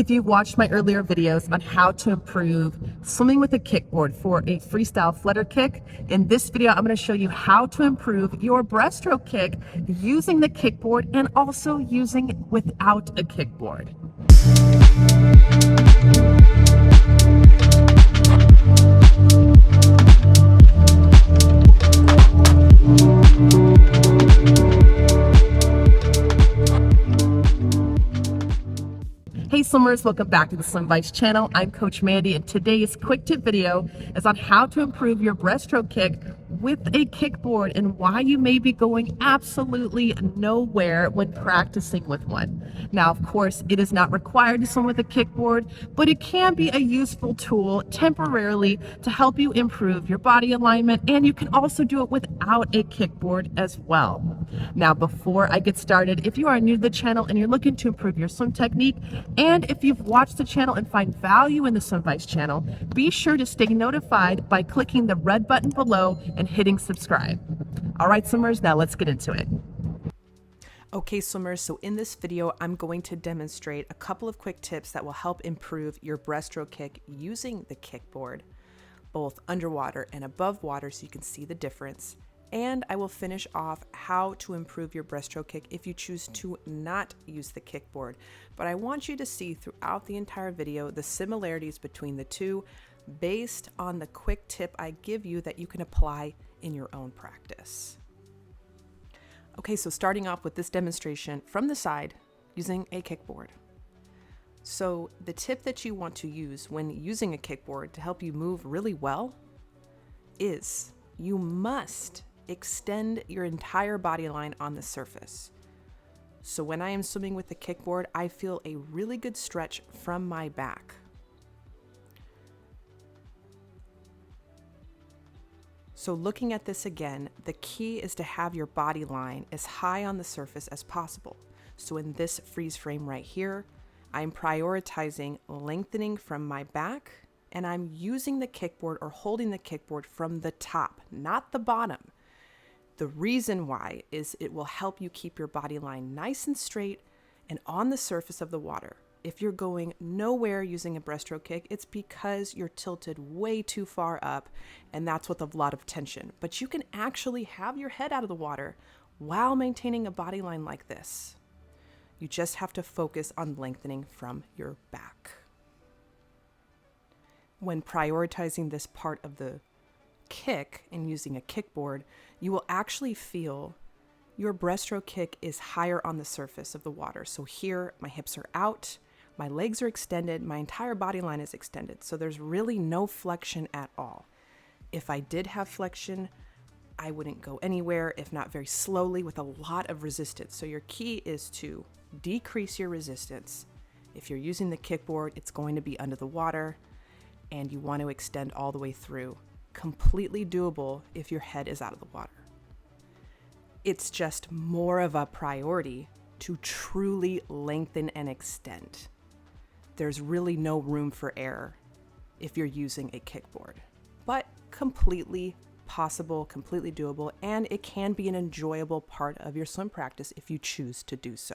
If you've watched my earlier videos on how to improve swimming with a kickboard for a freestyle flutter kick, in this video I'm going to show you how to improve your breaststroke kick using the kickboard and also using it without a kickboard. Hey swimmers, welcome back to the Swim Bites channel. I'm Coach Mandy, and today's quick tip video is on how to improve your breaststroke kick with a kickboard and why you may be going absolutely nowhere when practicing with one. Now, of course, it is not required to swim with a kickboard, but it can be a useful tool temporarily to help you improve your body alignment, and you can also do it without a kickboard as well. Now, before I get started, if you are new to the channel and you're looking to improve your swim technique, and if you've watched the channel and find value in the Swim Bites channel, be sure to stay notified by clicking the red button below and hitting subscribe. All right, swimmers, now let's get into it. Okay, swimmers, so in this video, I'm going to demonstrate a couple of quick tips that will help improve your breaststroke kick using the kickboard, both underwater and above water, so you can see the difference. And I will finish off how to improve your breaststroke kick if you choose to not use the kickboard. But I want you to see throughout the entire video the similarities between the two based on the quick tip I give you that you can apply in your own practice. Okay, so starting off with this demonstration from the side using a kickboard. So the tip that you want to use when using a kickboard to help you move really well is you must extend your entire body line on the surface. So when I am swimming with the kickboard, I feel a really good stretch from my back. So looking at this again, the key is to have your body line as high on the surface as possible. So in this freeze frame right here, I'm prioritizing lengthening from my back, and I'm using the kickboard or holding the kickboard from the top, not the bottom. The reason why is it will help you keep your body line nice and straight and on the surface of the water. If you're going nowhere using a breaststroke kick, it's because you're tilted way too far up, and that's with a lot of tension. But you can actually have your head out of the water while maintaining a body line like this. You just have to focus on lengthening from your back. When prioritizing this part of the kick and using a kickboard, you will actually feel your breaststroke kick is higher on the surface of the water. So here, my hips are out, my legs are extended, my entire body line is extended. So there's really no flexion at all. If I did have flexion, I wouldn't go anywhere, if not very slowly with a lot of resistance. So your key is to decrease your resistance. If you're using the kickboard, it's going to be under the water, and you want to extend all the way through. Completely doable if your head is out of the water. It's just more of a priority to truly lengthen and extend. There's really no room for error if you're using a kickboard, but completely possible, completely doable, and it can be an enjoyable part of your swim practice if you choose to do so.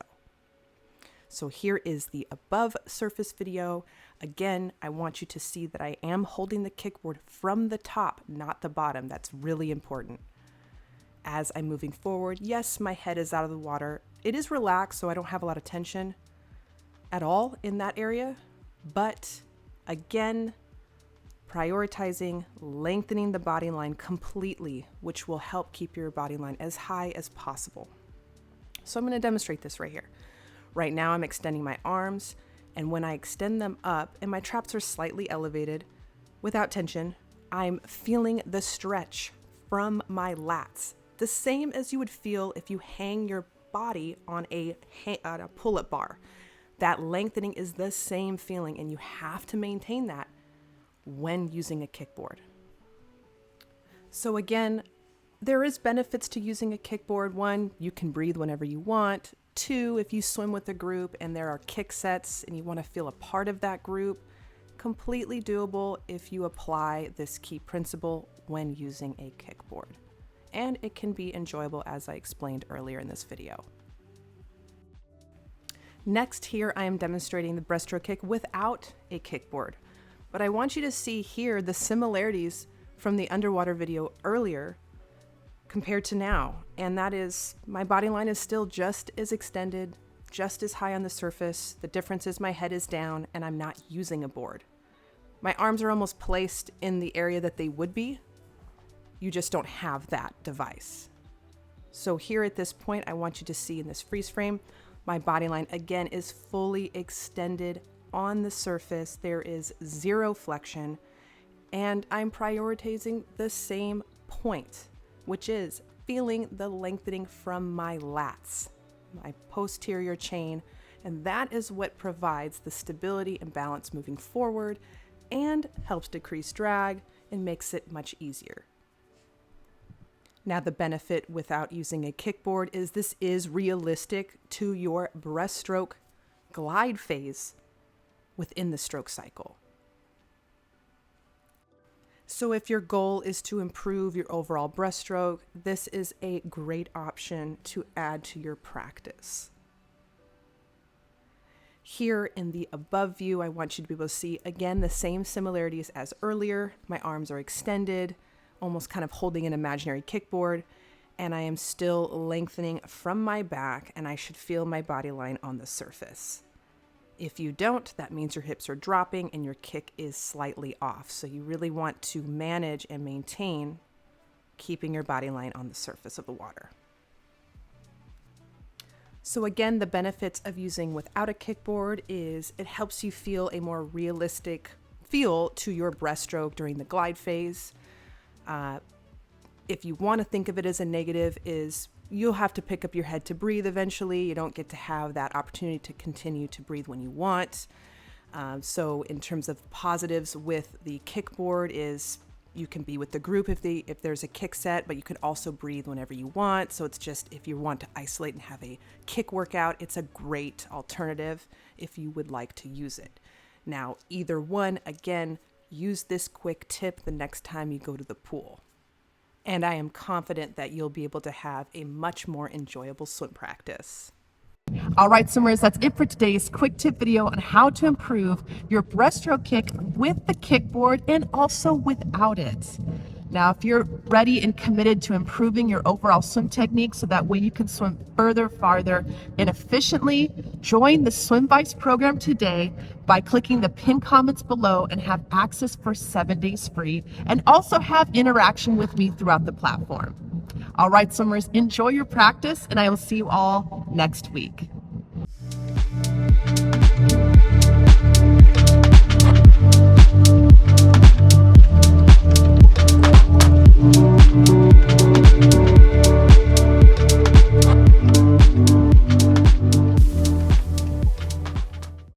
So here is the above surface video. Again, I want you to see that I am holding the kickboard from the top, not the bottom. That's really important. As I'm moving forward, yes, my head is out of the water. It is relaxed, so I don't have a lot of tension at all in that area. But again, prioritizing lengthening the body line completely, which will help keep your body line as high as possible. So I'm going to demonstrate this right here. Right now I'm extending my arms, and when I extend them up and my traps are slightly elevated without tension, I'm feeling the stretch from my lats, the same as you would feel if you hang your body on a pull-up bar. That lengthening is the same feeling, and you have to maintain that when using a kickboard. So again, there is benefits to using a kickboard. One, you can breathe whenever you want. Two, if you swim with a group and there are kick sets and you want to feel a part of that group, completely doable if you apply this key principle when using a kickboard. And it can be enjoyable, as I explained earlier in this video. Next here, I am demonstrating the breaststroke kick without a kickboard. But I want you to see here the similarities from the underwater video earlier compared to now. And that is, my body line is still just as extended, just as high on the surface. The difference is my head is down and I'm not using a board. My arms are almost placed in the area that they would be. You just don't have that device. So here at this point, I want you to see in this freeze frame, my body line again is fully extended on the surface. There is zero flexion, and I'm prioritizing the same point, which is feeling the lengthening from my lats, my posterior chain, and that is what provides the stability and balance moving forward and helps decrease drag and makes it much easier. Now, the benefit without using a kickboard is this is realistic to your breaststroke glide phase within the stroke cycle. So if your goal is to improve your overall breaststroke, this is a great option to add to your practice. Here in the above view, I want you to be able to see, again, the same similarities as earlier. My arms are extended, almost kind of holding an imaginary kickboard, and I am still lengthening from my back, and I should feel my body line on the surface. If you don't, that means your hips are dropping and your kick is slightly off. So you really want to manage and maintain keeping your body line on the surface of the water. So again, the benefits of using without a kickboard is it helps you feel a more realistic feel to your breaststroke during the glide phase. If you want to think of it as a negative, is you'll have to pick up your head to breathe eventually. You don't get to have that opportunity to continue to breathe when you want. So in terms of positives with the kickboard is you can be with the group if there's a kick set, but you can also breathe whenever you want. So it's just if you want to isolate and have a kick workout, it's a great alternative if you would like to use it. Now, either one, again, use this quick tip the next time you go to the pool. And I am confident that you'll be able to have a much more enjoyable swim practice. All right, swimmers, that's it for today's quick tip video on how to improve your breaststroke kick with the kickboard and also without it. Now, if you're ready and committed to improving your overall swim technique so that way you can swim further, farther, and efficiently, join the Swim Vice program today by clicking the pinned comments below and have access for 7 days free and also have interaction with me throughout the platform. All right, swimmers, enjoy your practice, and I will see you all next week.